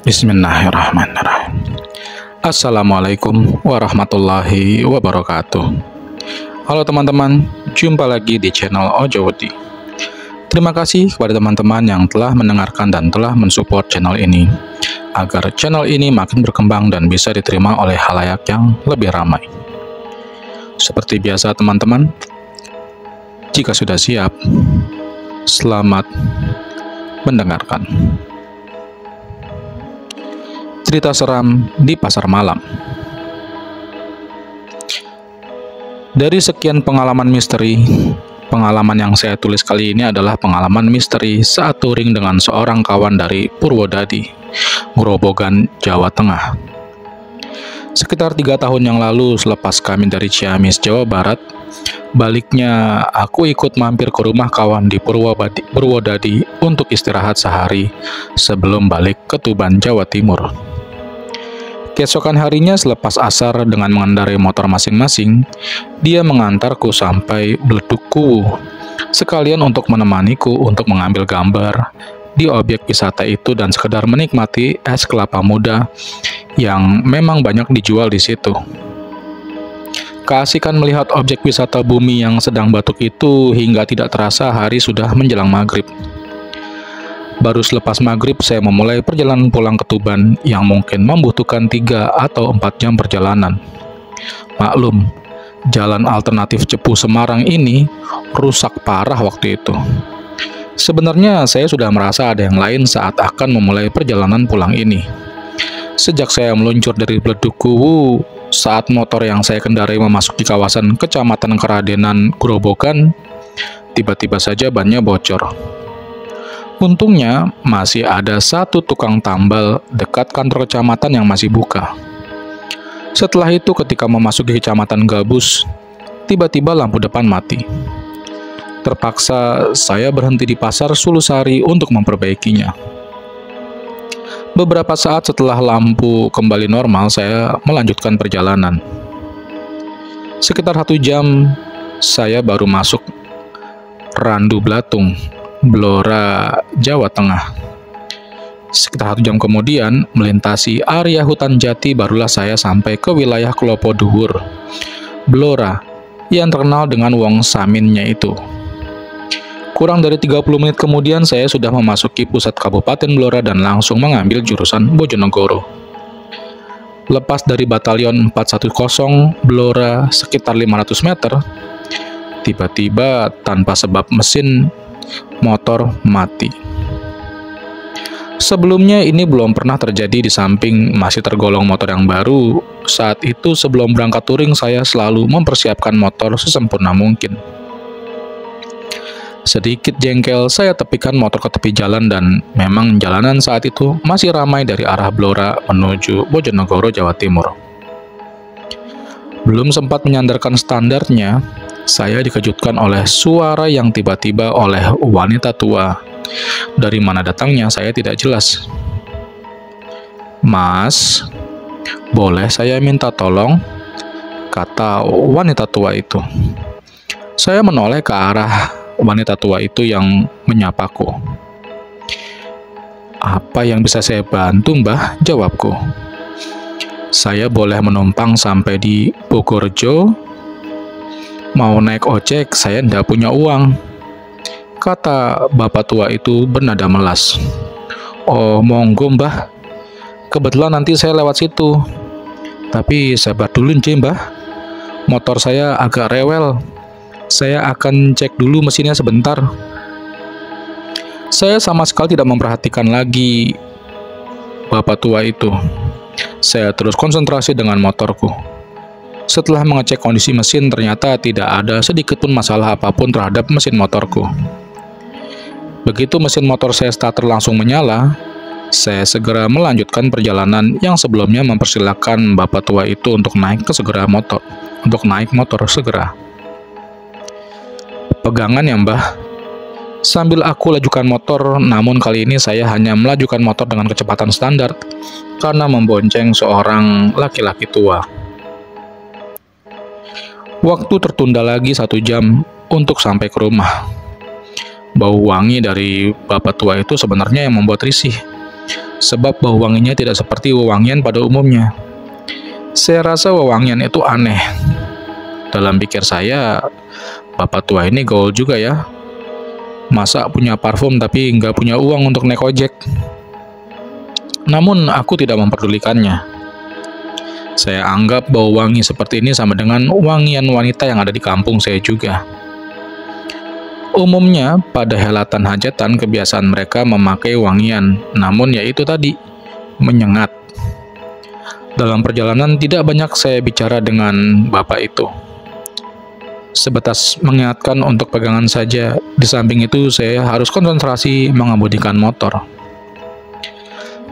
Bismillahirrahmanirrahim. Assalamualaikum warahmatullahi wabarakatuh. Halo teman-teman, jumpa lagi di channel Ojowodi. Terima kasih kepada teman-teman yang telah mendengarkan dan telah mensupport channel ini, agar channel ini makin berkembang dan bisa diterima oleh khalayak yang lebih ramai. Seperti biasa teman-teman, jika sudah siap, selamat mendengarkan. Cerita seram di pasar malam. Dari sekian pengalaman misteri, pengalaman yang saya tulis kali ini adalah pengalaman misteri saat touring dengan seorang kawan dari Purwodadi, Grobogan, Jawa Tengah. Sekitar 3 tahun yang lalu, selepas kami dari Ciamis, Jawa Barat, baliknya aku ikut mampir ke rumah kawan di Purwodadi untuk istirahat sehari sebelum balik ke Tuban, Jawa Timur. Keesokan harinya selepas asar dengan mengendarai motor masing-masing, dia mengantarku sampai Beleduk Kuwu, sekalian untuk menemaniku untuk mengambil gambar di objek wisata itu dan sekedar menikmati es kelapa muda yang memang banyak dijual di situ. Keasikan melihat objek wisata bumi yang sedang batuk itu hingga tidak terasa hari sudah menjelang maghrib. Baru selepas maghrib saya memulai perjalanan pulang ke Tuban yang mungkin membutuhkan 3 atau 4 jam perjalanan. Maklum, jalan alternatif Cepu Semarang ini rusak parah waktu itu. Sebenarnya saya sudah merasa ada yang lain saat akan memulai perjalanan pulang ini. Sejak saya meluncur dari Beleduk Kuwu, saat motor yang saya kendarai memasuki kawasan Kecamatan Keradenan, Grobogan, tiba-tiba saja bannya bocor. Untungnya, masih ada satu tukang tambal dekat kantor kecamatan yang masih buka. Setelah itu, ketika memasuki kecamatan Gabus, tiba-tiba lampu depan mati. Terpaksa saya berhenti di pasar Sulusari untuk memperbaikinya. Beberapa saat setelah lampu kembali normal, saya melanjutkan perjalanan. Sekitar 1 jam, saya baru masuk Randu Blatung, Blora, Jawa Tengah. Sekitar 1 jam kemudian, melintasi area hutan jati, barulah saya sampai ke wilayah Klopo Dhuwur, Blora, yang terkenal dengan wong saminnya itu. Kurang dari 30 menit kemudian, saya sudah memasuki pusat Kabupaten Blora dan langsung mengambil jurusan Bojonegoro. Lepas dari Batalion 410 Blora sekitar 500 meter, tiba-tiba tanpa sebab mesin motor mati. Sebelumnya ini belum pernah terjadi, di samping masih tergolong motor yang baru. Saat itu sebelum berangkat touring saya selalu mempersiapkan motor sesempurna mungkin. Sedikit jengkel, saya tepikan motor ke tepi jalan dan memang jalanan saat itu masih ramai dari arah Blora menuju Bojonegoro, Jawa Timur. Belum sempat menyandarkan standarnya, saya dikejutkan oleh suara yang tiba-tiba oleh wanita tua. Dari mana datangnya saya tidak jelas. "Mas, boleh saya minta tolong?" kata wanita tua itu. Saya menoleh ke arah wanita tua itu yang menyapaku. "Apa yang bisa saya bantu, Mbah?" jawabku. "Saya boleh menumpang sampai di Bogorjo? Mau naik ojek, saya ndak punya uang," kata bapak tua itu bernada melas. "Oh, monggo Mbah. Kebetulan nanti saya lewat situ. Tapi sabar dulu nje Mbah. Motor saya agak rewel. Saya akan cek dulu mesinnya sebentar." Saya sama sekali tidak memperhatikan lagi bapak tua itu. Saya terus konsentrasi dengan motorku. Setelah mengecek kondisi mesin, ternyata tidak ada sedikit pun masalah apapun terhadap mesin motorku. Begitu mesin motor saya starter langsung menyala, saya segera melanjutkan perjalanan yang sebelumnya mempersilahkan bapak tua itu untuk naik motor segera. "Pegangan ya Mbah," sambil aku lajukan motor, namun kali ini saya hanya melajukan motor dengan kecepatan standar karena membonceng seorang laki-laki tua. Waktu tertunda lagi 1 jam untuk sampai ke rumah. Bau wangi dari bapak tua itu sebenarnya yang membuat risih. sebab bau wanginya tidak seperti wewangian pada umumnya. Saya rasa wewangian itu aneh. Dalam pikir saya, bapak tua ini gaul juga ya. Masa punya parfum tapi nggak punya uang untuk naik ojek? Namun aku tidak memperdulikannya. Saya anggap bau wangi seperti ini sama dengan wangian wanita yang ada di kampung saya juga. Umumnya pada helatan hajatan kebiasaan mereka memakai wangian, namun ya itu tadi, menyengat. Dalam perjalanan tidak banyak saya bicara dengan bapak itu. Sebatas mengingatkan untuk pegangan saja, di samping itu saya harus konsentrasi mengemudikan motor.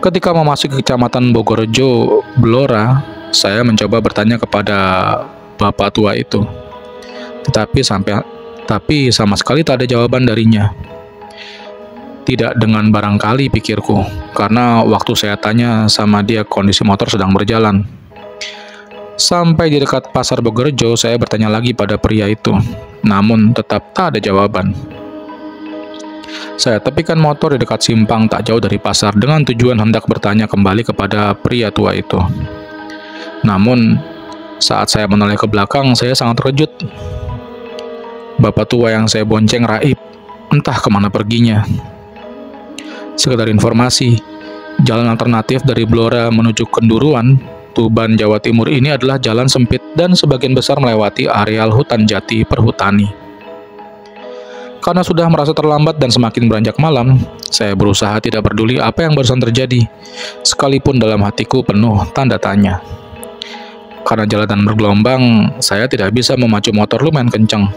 Ketika memasuki kecamatan Bogorejo, Blora, saya mencoba bertanya kepada bapak tua itu. Tapi sama sekali tak ada jawaban darinya. Tidak dengan barangkali pikirku, karena waktu saya tanya sama dia kondisi motor sedang berjalan. Sampai di dekat pasar Bogorejo, saya bertanya lagi pada pria itu, namun tetap tak ada jawaban. Saya tepikan motor di dekat simpang tak jauh dari pasar dengan tujuan hendak bertanya kembali kepada pria tua itu. Namun, saat saya menoleh ke belakang, saya sangat terkejut. Bapak tua yang saya bonceng raib, entah kemana perginya. Sekedar informasi, jalan alternatif dari Blora menuju Kenduruan, Tuban, Jawa Timur ini adalah jalan sempit dan sebagian besar melewati areal hutan jati perhutani. Karena sudah merasa terlambat dan semakin beranjak malam, saya berusaha tidak peduli apa yang barusan terjadi, sekalipun dalam hatiku penuh tanda tanya. Karena jalanan bergelombang, saya tidak bisa memacu motor lumayan kencang,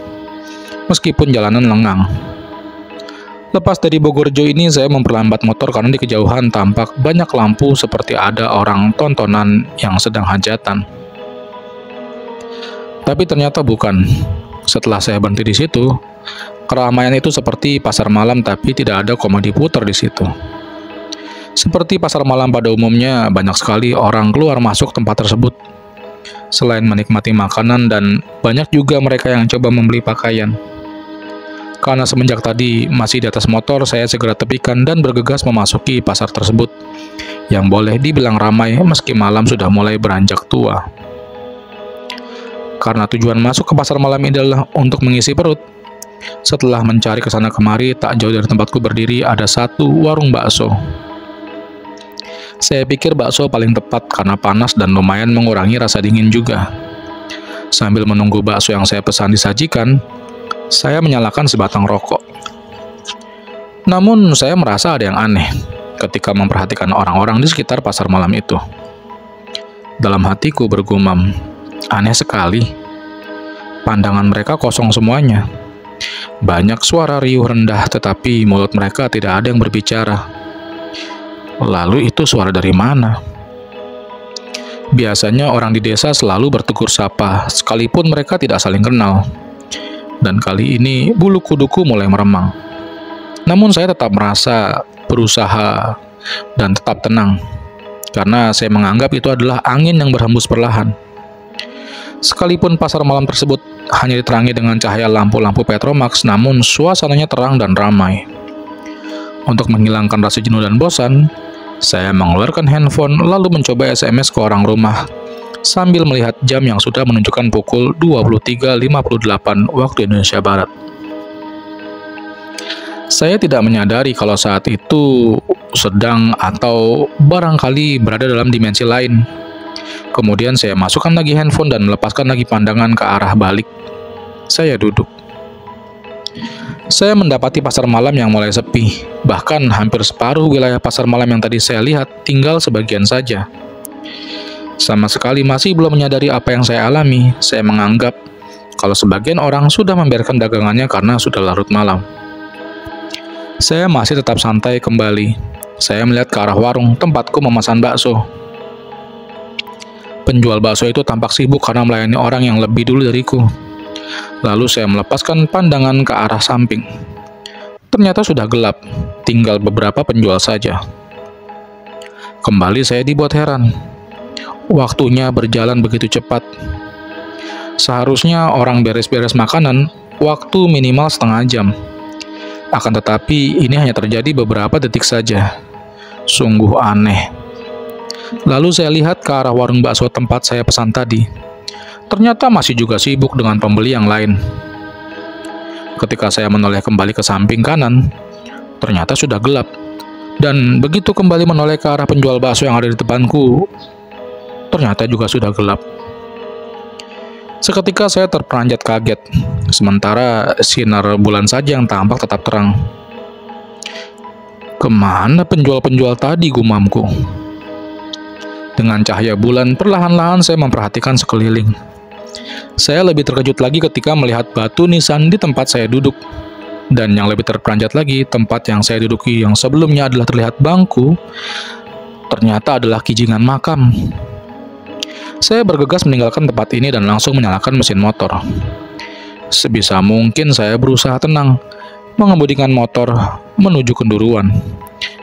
meskipun jalanan lengang. Lepas dari Bogorejo ini, saya memperlambat motor karena di kejauhan tampak banyak lampu seperti ada orang tontonan yang sedang hajatan. Tapi ternyata bukan. Setelah saya berhenti di situ, keramaian itu seperti pasar malam tapi tidak ada komedi putar di situ. Seperti pasar malam pada umumnya, banyak sekali orang keluar masuk tempat tersebut. Selain menikmati makanan dan banyak juga mereka yang coba membeli pakaian. Karena semenjak tadi masih di atas motor, saya segera tepikan dan bergegas memasuki pasar tersebut, yang boleh dibilang ramai meski malam sudah mulai beranjak tua. Karena tujuan masuk ke pasar malam ini adalah untuk mengisi perut, setelah mencari kesana kemari, tak jauh dari tempatku berdiri ada satu warung bakso. Saya pikir bakso paling tepat karena panas dan lumayan mengurangi rasa dingin juga. Sambil menunggu bakso yang saya pesan disajikan, saya menyalakan sebatang rokok. Namun saya merasa ada yang aneh ketika memperhatikan orang-orang di sekitar pasar malam itu. Dalam hatiku bergumam, aneh sekali. Pandangan mereka kosong semuanya. Banyak suara riuh rendah tetapi mulut mereka tidak ada yang berbicara. Lalu itu suara dari mana? Biasanya orang di desa selalu bertegur sapa, sekalipun mereka tidak saling kenal. Dan kali ini bulu kuduku mulai meremang. Namun saya tetap merasa berusaha dan tetap tenang, karena saya menganggap itu adalah angin yang berhembus perlahan. Sekalipun pasar malam tersebut hanya diterangi dengan cahaya lampu-lampu Petromax, namun suasananya terang dan ramai. Untuk menghilangkan rasa jenuh dan bosan, saya mengeluarkan handphone lalu mencoba SMS ke orang rumah, sambil melihat jam yang sudah menunjukkan pukul 23.58 waktu Indonesia Barat. Saya tidak menyadari kalau saat itu sedang atau barangkali berada dalam dimensi lain. Kemudian saya masukkan lagi handphone dan melepaskan lagi pandangan ke arah balik. Saya duduk. Saya mendapati pasar malam yang mulai sepi. Bahkan hampir separuh wilayah pasar malam yang tadi saya lihat tinggal sebagian saja. Sama sekali masih belum menyadari apa yang saya alami. Saya menganggap kalau sebagian orang sudah membiarkan dagangannya karena sudah larut malam. Saya masih tetap santai kembali. Saya melihat ke arah warung tempatku memesan bakso. Penjual bakso itu tampak sibuk karena melayani orang yang lebih dulu dariku. Lalu saya melepaskan pandangan ke arah samping. Ternyata sudah gelap, tinggal beberapa penjual saja. Kembali saya dibuat heran. Waktunya berjalan begitu cepat. Seharusnya orang beres-beres makanan, waktu minimal setengah jam. Akan tetapi ini hanya terjadi beberapa detik saja. Sungguh aneh. Lalu saya lihat ke arah warung bakso tempat saya pesan tadi. Ternyata masih juga sibuk dengan pembeli yang lain. Ketika saya menoleh kembali ke samping kanan, ternyata sudah gelap. Dan begitu kembali menoleh ke arah penjual bakso yang ada di depanku, ternyata juga sudah gelap. Seketika saya terperanjat kaget, sementara sinar bulan saja yang tampak tetap terang. Kemana penjual-penjual tadi, gumamku? Dengan cahaya bulan, perlahan-lahan saya memperhatikan sekeliling. Saya lebih terkejut lagi ketika melihat batu nisan di tempat saya duduk. Dan yang lebih terperanjat lagi, tempat yang saya duduki yang sebelumnya adalah terlihat bangku, ternyata adalah kijingan makam. Saya bergegas meninggalkan tempat ini dan langsung menyalakan mesin motor. Sebisa mungkin saya berusaha tenang, mengemudikan motor menuju kenduruan,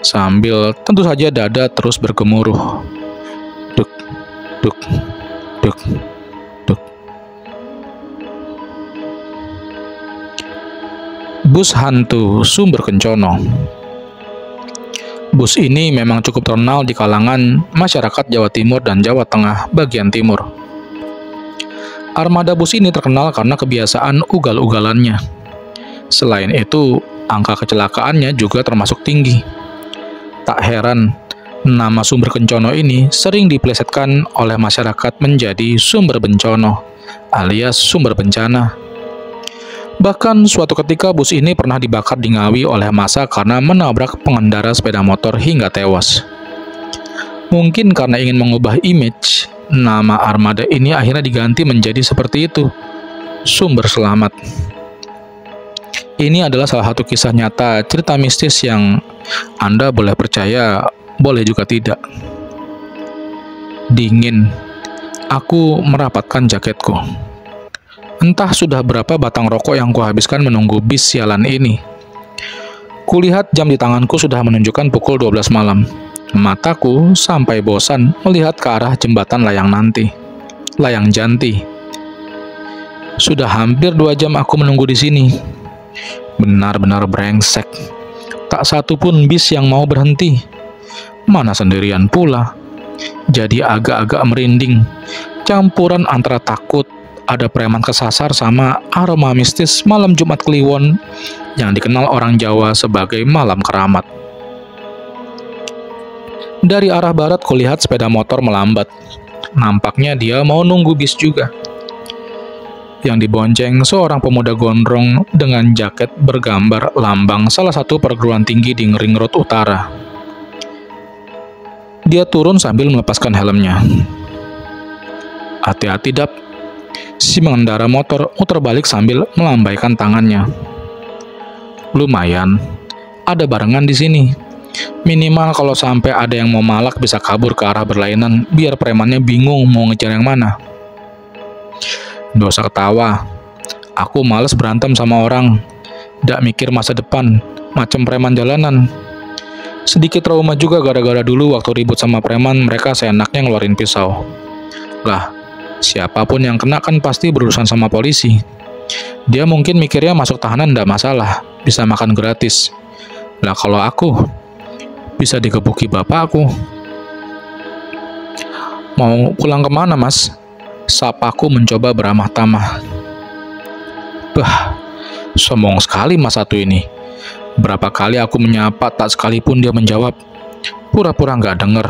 sambil tentu saja dada terus bergemuruh. Duk, duk, duk, duk. Bus hantu Sumber Kencono. Bus ini memang cukup terkenal di kalangan masyarakat Jawa Timur dan Jawa Tengah bagian timur. Armada bus ini terkenal karena kebiasaan ugal-ugalannya. Selain itu, angka kecelakaannya juga termasuk tinggi. Tak heran, nama Sumber Kencono ini sering diplesetkan oleh masyarakat menjadi Sumber Bencono, alias sumber bencana. Bahkan suatu ketika bus ini pernah dibakar di Ngawi oleh massa karena menabrak pengendara sepeda motor hingga tewas. Mungkin karena ingin mengubah image, nama armada ini akhirnya diganti menjadi seperti itu, Sumber Selamat. Ini adalah salah satu kisah nyata cerita mistis yang Anda boleh percaya, boleh juga tidak. Dingin, aku merapatkan jaketku. Entah sudah berapa batang rokok yang kuhabiskan menunggu bis sialan ini. Kulihat jam di tanganku sudah menunjukkan pukul 12 malam. Mataku sampai bosan melihat ke arah jembatan layang janti. Sudah hampir 2 jam aku menunggu di sini. Benar-benar brengsek. Tak satu pun bis yang mau berhenti. Mana sendirian pula. Jadi agak-agak merinding. Campuran antara takut, ada preman kesasar sama aroma mistis malam Jumat Kliwon yang dikenal orang Jawa sebagai malam keramat. Dari arah barat kulihat sepeda motor melambat. Nampaknya dia mau nunggu bis juga. Yang dibonceng seorang pemuda gondrong dengan jaket bergambar lambang salah satu perguruan tinggi di Ring Road Utara. Dia turun sambil melepaskan helmnya. Hati-hati, Dap. Si pengendara motor muter balik sambil melambaikan tangannya. Lumayan, ada barengan di sini. Minimal kalau sampai ada yang mau malak bisa kabur ke arah berlainan, biar premannya bingung mau ngejar yang mana. Nggak usah ketawa, aku males berantem sama orang. Nggak mikir masa depan, macam preman jalanan. Sedikit trauma juga gara-gara dulu waktu ribut sama preman, mereka seenaknya ngeluarin pisau. Lah, siapapun yang kena kan pasti berurusan sama polisi. Dia mungkin mikirnya masuk tahanan ndak masalah, bisa makan gratis. Lah kalau aku, bisa digebuki bapakku. Mau pulang kemana, Mas? Sapaku mencoba beramah tamah. Bah, sombong sekali Mas satu ini. Berapa kali aku menyapa tak sekalipun dia menjawab. Pura-pura nggak denger.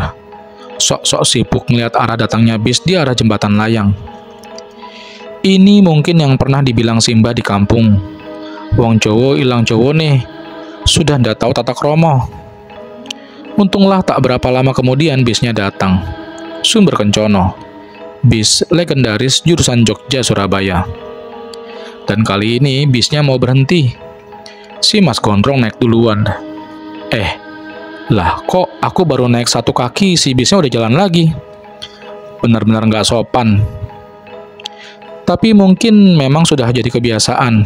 Sok-sok sibuk melihat arah datangnya bis di arah jembatan layang. Ini mungkin yang pernah dibilang Simba di kampung. Wong Jowo ilang Jowo nih, sudah ndak tahu tata kromo. Untunglah tak berapa lama kemudian bisnya datang. Sumber Kencono, bis legendaris jurusan Jogja-Surabaya. Dan kali ini bisnya mau berhenti. Si Mas Gondrong naik duluan. Lah kok aku baru naik 1 kaki, si bisnya udah jalan lagi. Benar-benar nggak sopan. Tapi mungkin memang sudah jadi kebiasaan.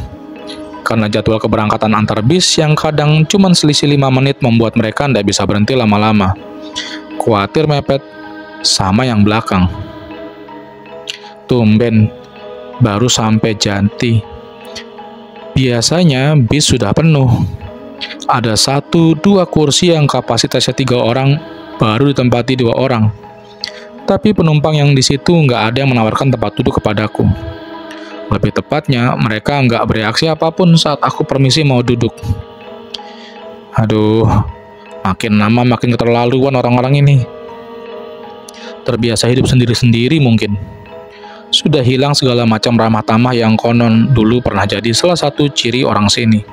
Karena jadwal keberangkatan antar bis yang kadang cuma selisih 5 menit membuat mereka nggak bisa berhenti lama-lama. Khawatir mepet sama yang belakang. Tumben, baru sampai Janti. Biasanya bis sudah penuh. Ada 1-2 kursi yang kapasitasnya 3 orang, baru ditempati 2 orang. Tapi penumpang yang di situ nggak ada yang menawarkan tempat duduk kepadaku. Lebih tepatnya, mereka nggak bereaksi apapun saat aku permisi mau duduk. Aduh, makin lama makin keterlaluan orang-orang ini. Terbiasa hidup sendiri-sendiri mungkin. Sudah hilang segala macam ramah tamah yang konon dulu pernah jadi salah satu ciri orang sini.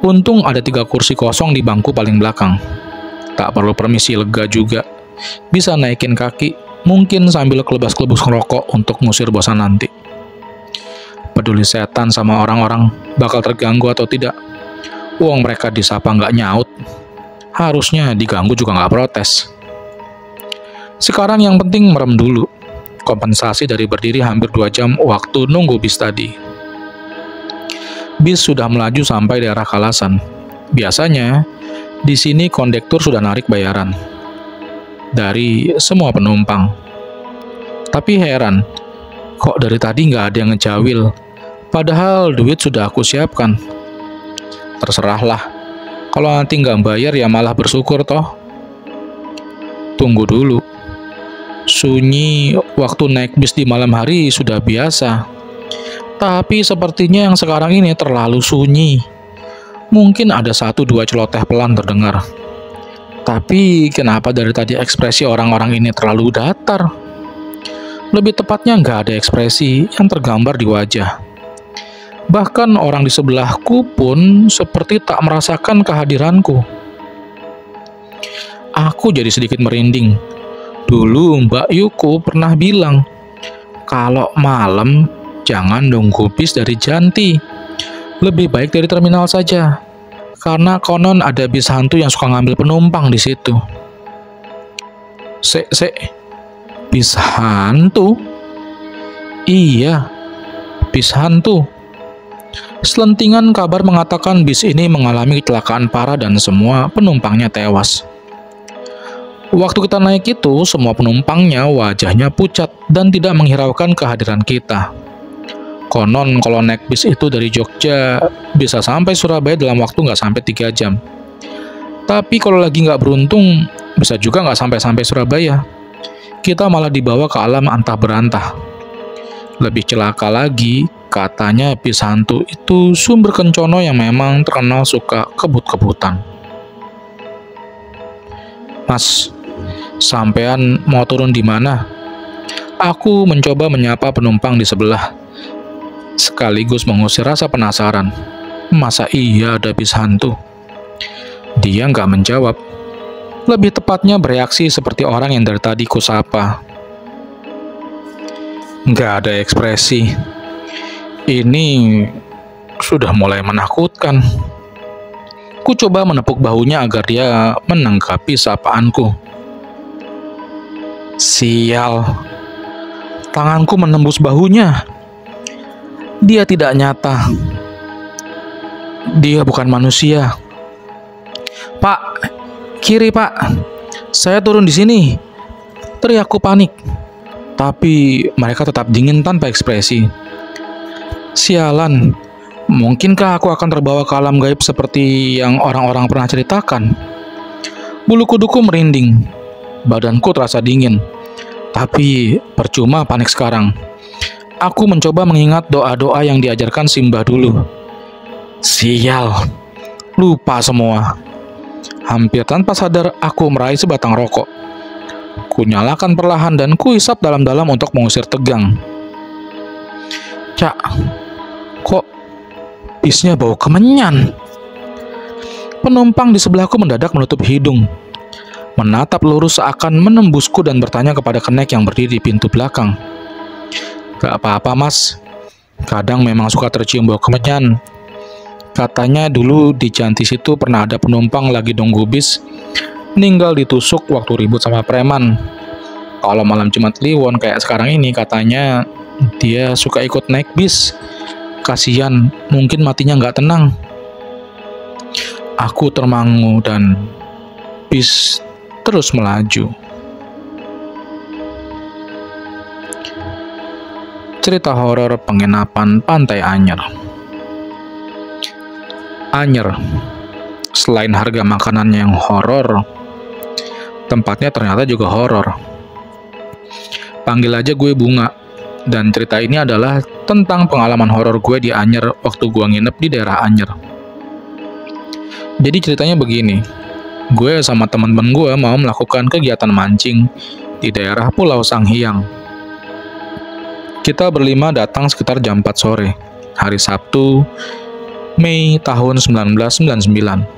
Untung ada 3 kursi kosong di bangku paling belakang. Tak perlu permisi lega juga. Bisa naikin kaki, mungkin sambil kelebas-kelebus ngerokok untuk ngusir bosan nanti. Peduli setan sama orang-orang bakal terganggu atau tidak. Uang mereka disapa nggak nyaut. Harusnya diganggu juga nggak protes. Sekarang yang penting merem dulu. Kompensasi dari berdiri hampir 2 jam waktu nunggu bis tadi. Bis sudah melaju sampai daerah Kalasan. Biasanya, di sini kondektur sudah narik bayaran dari semua penumpang. Tapi heran, kok dari tadi nggak ada yang ngejawil, padahal duit sudah aku siapkan. Terserahlah, kalau nanti nggak bayar ya malah bersyukur toh. Tunggu dulu. Sunyi waktu naik bis di malam hari sudah biasa. Tapi sepertinya yang sekarang ini terlalu sunyi. Mungkin ada 1-2 celoteh pelan terdengar. Tapi kenapa dari tadi ekspresi orang-orang ini terlalu datar? Lebih tepatnya nggak ada ekspresi yang tergambar di wajah. Bahkan orang di sebelahku pun seperti tak merasakan kehadiranku. Aku jadi sedikit merinding. Dulu Mbak Yuko pernah bilang, kalau malam jangan nunggu bis dari Janti. Lebih baik dari terminal saja. Karena konon ada bis hantu yang suka ngambil penumpang di situ. Bis hantu? Iya, bis hantu. Selentingan kabar mengatakan bis ini mengalami kecelakaan parah dan semua penumpangnya tewas. Waktu kita naik itu, semua penumpangnya wajahnya pucat dan tidak menghiraukan kehadiran kita. Konon kalau naik bis itu dari Jogja, bisa sampai Surabaya dalam waktu nggak sampai 3 jam. Tapi kalau lagi nggak beruntung, bisa juga nggak sampai-sampai Surabaya. Kita malah dibawa ke alam antah berantah. Lebih celaka lagi, katanya bis hantu itu sumber kencono yang memang terkenal suka kebut-kebutan. Mas, sampean mau turun di mana? Aku mencoba menyapa penumpang di sebelah, sekaligus mengusir rasa penasaran. Masa iya ada bis hantu? Dia nggak menjawab. Lebih tepatnya bereaksi seperti orang yang dari tadi kusapa. Nggak ada ekspresi. Ini sudah mulai menakutkan. Ku coba menepuk bahunya agar dia menanggapi sapaanku. Sial. Tanganku menembus bahunya. Dia tidak nyata. Dia bukan manusia. Pak, kiri Pak. Saya turun di sini. Teriakku panik. Tapi mereka tetap dingin tanpa ekspresi. Sialan. Mungkinkah aku akan terbawa ke alam gaib seperti yang orang-orang pernah ceritakan? Bulu kuduku merinding. Badanku terasa dingin. Tapi percuma panik sekarang. Aku mencoba mengingat doa-doa yang diajarkan Simbah dulu. Sial. Lupa semua. Hampir tanpa sadar aku meraih sebatang rokok. Ku nyalakan perlahan dan ku hisap dalam-dalam untuk mengusir tegang. Cak, kok bisnya bau kemenyan? Penumpang di sebelahku mendadak menutup hidung, menatap lurus seakan menembusku dan bertanya kepada kenek yang berdiri di pintu belakang. Gak apa-apa mas, kadang memang suka tercium bau kemenyan. Katanya dulu di Janti situ pernah ada penumpang lagi nunggu bis, meninggal ditusuk waktu ribut sama preman. Kalau malam Jumat Kliwon kayak sekarang ini, katanya dia suka ikut naik bis. Kasian, mungkin matinya nggak tenang. Aku termangu dan bis terus melaju. Cerita horor penginapan Pantai Anyer. Anyer, Selain harga makanannya yang horor, tempatnya ternyata juga horor. Panggil aja gue Bunga. Dan cerita ini adalah tentang pengalaman horor gue di Anyer waktu gue nginep di daerah Anyer. Jadi ceritanya begini, gue sama teman-teman gue mau melakukan kegiatan mancing di daerah Pulau Sanghyang. Kita berlima datang sekitar jam 4 sore, hari Sabtu, Mei tahun 1999.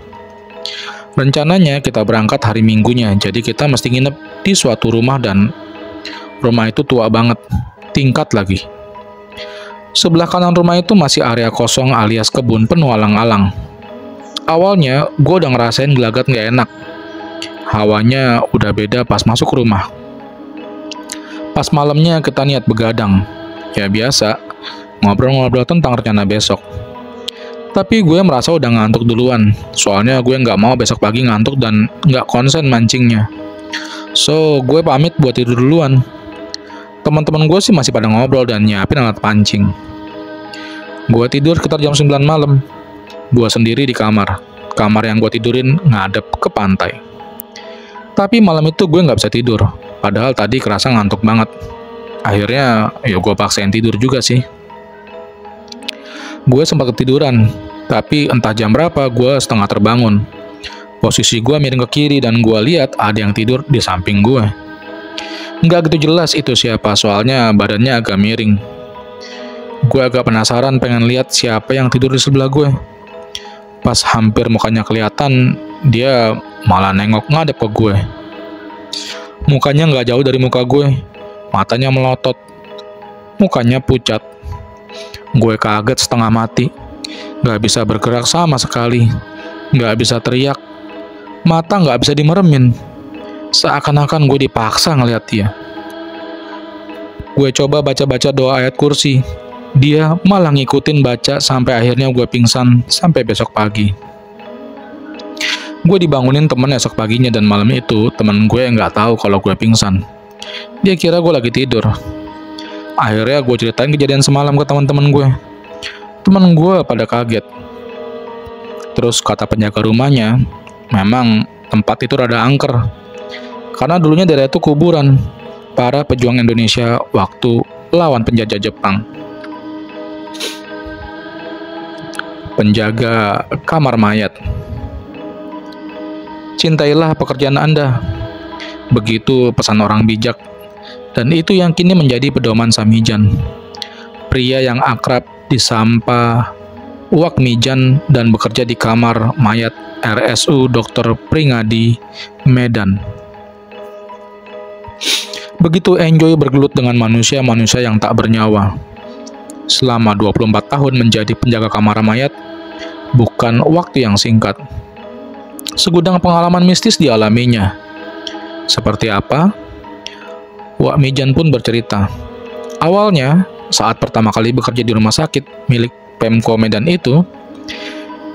Rencananya kita berangkat hari Minggunya, jadi kita mesti nginep di suatu rumah dan rumah itu tua banget, tingkat lagi. Sebelah kanan rumah itu masih area kosong alias kebun penuh alang-alang. Awalnya gue udah ngerasain gelagat gak enak. Hawanya udah beda pas masuk rumah. Pas malamnya kita niat begadang. Ya biasa, ngobrol-ngobrol tentang rencana besok. Tapi gue merasa udah ngantuk duluan. Soalnya gue gak mau besok pagi ngantuk dan gak konsen mancingnya. So, gue pamit buat tidur duluan. Teman-teman gue sih masih pada ngobrol dan nyiapin alat pancing. Gue tidur sekitar jam 9 malam. Gue sendiri di kamar. Kamar yang gue tidurin ngadep ke pantai. Tapi malam itu gue nggak bisa tidur. Padahal tadi kerasa ngantuk banget. Akhirnya ya gue paksain tidur juga sih. Gue sempat ketiduran. Tapi entah jam berapa gue setengah terbangun. Posisi gue miring ke kiri dan gue lihat ada yang tidur di samping gue. Nggak gitu jelas itu siapa, soalnya badannya agak miring. Gue agak penasaran pengen lihat siapa yang tidur di sebelah gue. Pas hampir mukanya kelihatan, dia malah nengok ngadep ke gue. Mukanya nggak jauh dari muka gue, matanya melotot, mukanya pucat. Gue kaget setengah mati, nggak bisa bergerak sama sekali, nggak bisa teriak, mata nggak bisa dimeremin. Seakan-akan gue dipaksa ngeliat dia. Gue coba baca-baca doa ayat kursi. Dia malah ngikutin baca sampai akhirnya gue pingsan sampai besok pagi. Gue dibangunin temen esok paginya dan malam itu temen gue nggak tahu kalau gue pingsan. Dia kira gue lagi tidur. Akhirnya gue ceritain kejadian semalam ke teman-teman gue. Temen gue pada kaget. Terus kata penjaga rumahnya, memang tempat itu rada angker. Karena dulunya daerah itu kuburan para pejuang Indonesia waktu lawan penjajah Jepang. Penjaga kamar mayat. Cintailah pekerjaan Anda. Begitu pesan orang bijak. Dan itu yang kini menjadi pedoman Samijan. Pria yang akrab disapa Wak Mijan dan bekerja di kamar mayat RSU Dr. Pringadi, Medan. Begitu enjoy bergelut dengan manusia-manusia yang tak bernyawa. Selama 24 tahun menjadi penjaga kamar mayat, bukan waktu yang singkat. Segudang pengalaman mistis dialaminya. Seperti apa? Wak Mijan pun bercerita. Awalnya, saat pertama kali bekerja di rumah sakit milik Pemko Medan itu,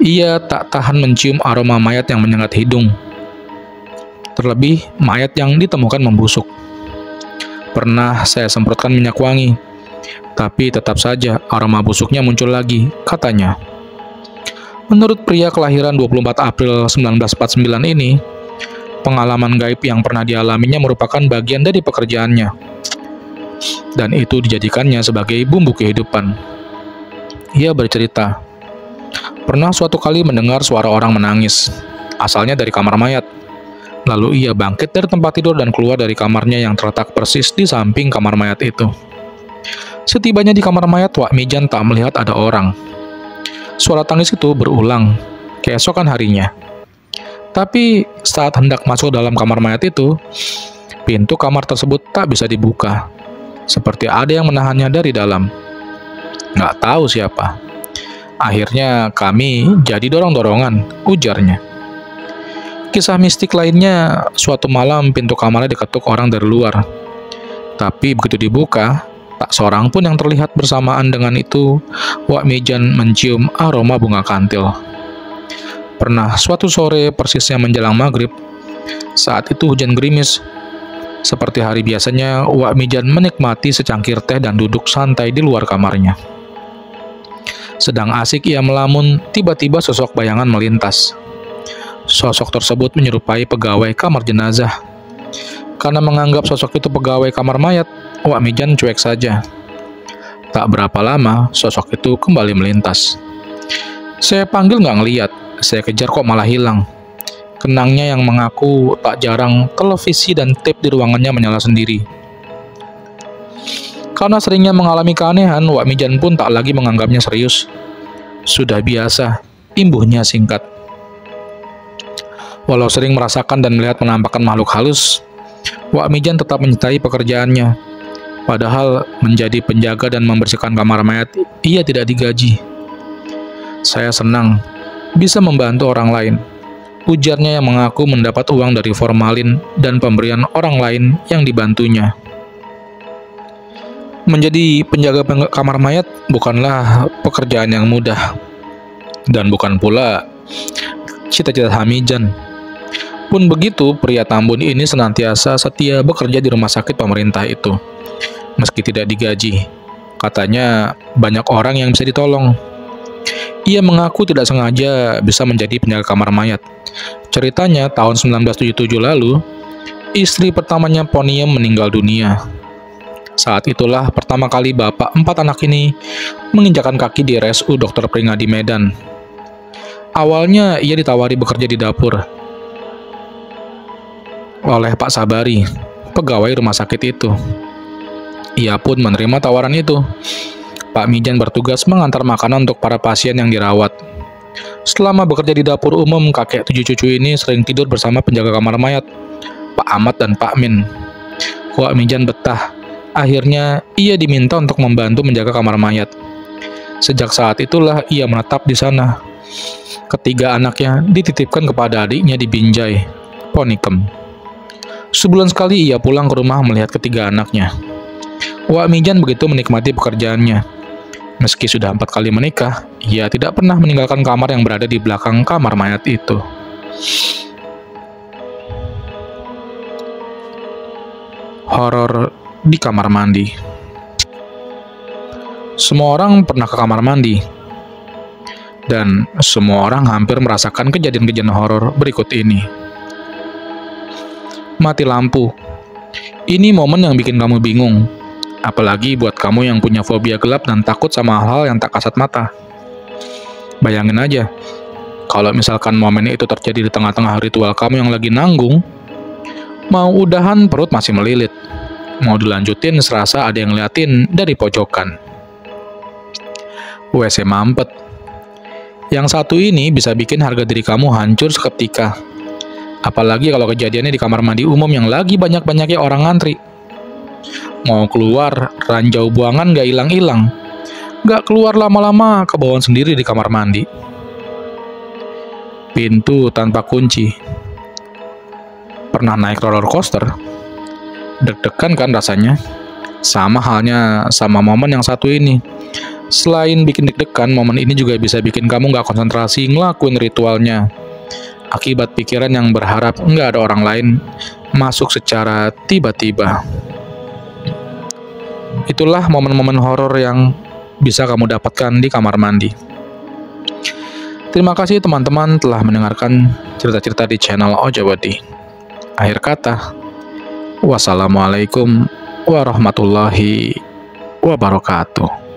ia tak tahan mencium aroma mayat yang menyengat hidung. Terlebih, mayat yang ditemukan membusuk. Pernah saya semprotkan minyak wangi, tapi tetap saja aroma busuknya muncul lagi, katanya. Menurut pria kelahiran 24 April 1949 ini, pengalaman gaib yang pernah dialaminya merupakan bagian dari pekerjaannya, dan itu dijadikannya sebagai bumbu kehidupan. Ia bercerita, pernah suatu kali mendengar suara orang menangis, asalnya dari kamar mayat. Lalu ia bangkit dari tempat tidur dan keluar dari kamarnya yang terletak persis di samping kamar mayat itu. Setibanya di kamar mayat, Wak Mijan tak melihat ada orang. Suara tangis itu berulang keesokan harinya. Tapi saat hendak masuk dalam kamar mayat itu, pintu kamar tersebut tak bisa dibuka. Seperti ada yang menahannya dari dalam. Nggak tahu siapa. Akhirnya kami jadi dorong-dorongan, ujarnya. Kisah mistik lainnya, suatu malam pintu kamarnya diketuk orang dari luar. Tapi begitu dibuka, tak seorang pun yang terlihat bersamaan dengan itu. Wak Mijan mencium aroma bunga kantil. Pernah suatu sore persisnya menjelang maghrib, saat itu hujan gerimis. Seperti hari biasanya, Wak Mijan menikmati secangkir teh dan duduk santai di luar kamarnya. Sedang asik ia melamun, tiba-tiba sosok bayangan melintas. Sosok tersebut menyerupai pegawai kamar jenazah. Karena menganggap sosok itu pegawai kamar mayat, Wak Mijan cuek saja. Tak berapa lama, sosok itu kembali melintas. Saya panggil nggak ngeliat, saya kejar kok malah hilang. Kenangnya yang mengaku tak jarang televisi dan tape di ruangannya menyala sendiri. Karena seringnya mengalami keanehan, Wak Mijan pun tak lagi menganggapnya serius. Sudah biasa, imbuhnya singkat. Walau sering merasakan dan melihat penampakan makhluk halus, Wak Mijan tetap menyertai pekerjaannya. Padahal menjadi penjaga dan membersihkan kamar mayat, ia tidak digaji. Saya senang bisa membantu orang lain, ujarnya yang mengaku mendapat uang dari formalin dan pemberian orang lain yang dibantunya. Menjadi penjaga kamar mayat bukanlah pekerjaan yang mudah, dan bukan pula cita-cita Hamijan. Pun begitu, pria Tambun ini senantiasa setia bekerja di rumah sakit pemerintah itu. Meski tidak digaji, katanya banyak orang yang bisa ditolong. Ia mengaku tidak sengaja bisa menjadi penjaga kamar mayat. Ceritanya, tahun 1977 lalu, istri pertamanya Poniem meninggal dunia. Saat itulah pertama kali bapak 4 anak ini menginjakan kaki di RSU Dr. Pringadi Medan. Awalnya ia ditawari bekerja di dapur oleh Pak Sabari, pegawai rumah sakit itu. Ia pun menerima tawaran itu. Pak Mijan bertugas mengantar makanan untuk para pasien yang dirawat. Selama bekerja di dapur umum, kakek 7 cucu ini sering tidur bersama penjaga kamar mayat, Pak Ahmad dan Pak Min. Wak Mijan betah. Akhirnya, ia diminta untuk membantu menjaga kamar mayat. Sejak saat itulah ia menetap di sana. Ketiga anaknya dititipkan kepada adiknya di Binjai, Ponikem. Sebulan sekali ia pulang ke rumah melihat ketiga anaknya. Wak Mijan begitu menikmati pekerjaannya. Meski sudah 4 kali menikah, ia tidak pernah meninggalkan kamar yang berada di belakang kamar mayat itu. Horor di kamar mandi. Semua orang pernah ke kamar mandi, dan semua orang hampir merasakan kejadian-kejadian horor berikut ini. Mati lampu. Ini momen yang bikin kamu bingung. Apalagi buat kamu yang punya fobia gelap dan takut sama hal-hal yang tak kasat mata. Bayangin aja, kalau misalkan momen itu terjadi di tengah-tengah ritual kamu yang lagi nanggung, mau udahan perut masih melilit. Mau dilanjutin serasa ada yang ngeliatin dari pojokan. WC mampet. Yang satu ini bisa bikin harga diri kamu hancur seketika. Apalagi kalau kejadiannya di kamar mandi umum yang lagi banyak-banyaknya orang ngantri. Mau keluar, ranjau buangan gak hilang-hilang. Gak keluar lama-lama, kebawaan sendiri di kamar mandi. Pintu tanpa kunci. Pernah naik roller coaster? Deg-degan kan rasanya? Sama halnya sama momen yang satu ini. Selain bikin deg-degan, momen ini juga bisa bikin kamu gak konsentrasi ngelakuin ritualnya. Akibat pikiran yang berharap nggak ada orang lain masuk secara tiba-tiba. Itulah momen-momen horor yang bisa kamu dapatkan di kamar mandi. Terima kasih teman-teman telah mendengarkan cerita-cerita di channel Ojawadi. Akhir kata, wassalamualaikum warahmatullahi wabarakatuh.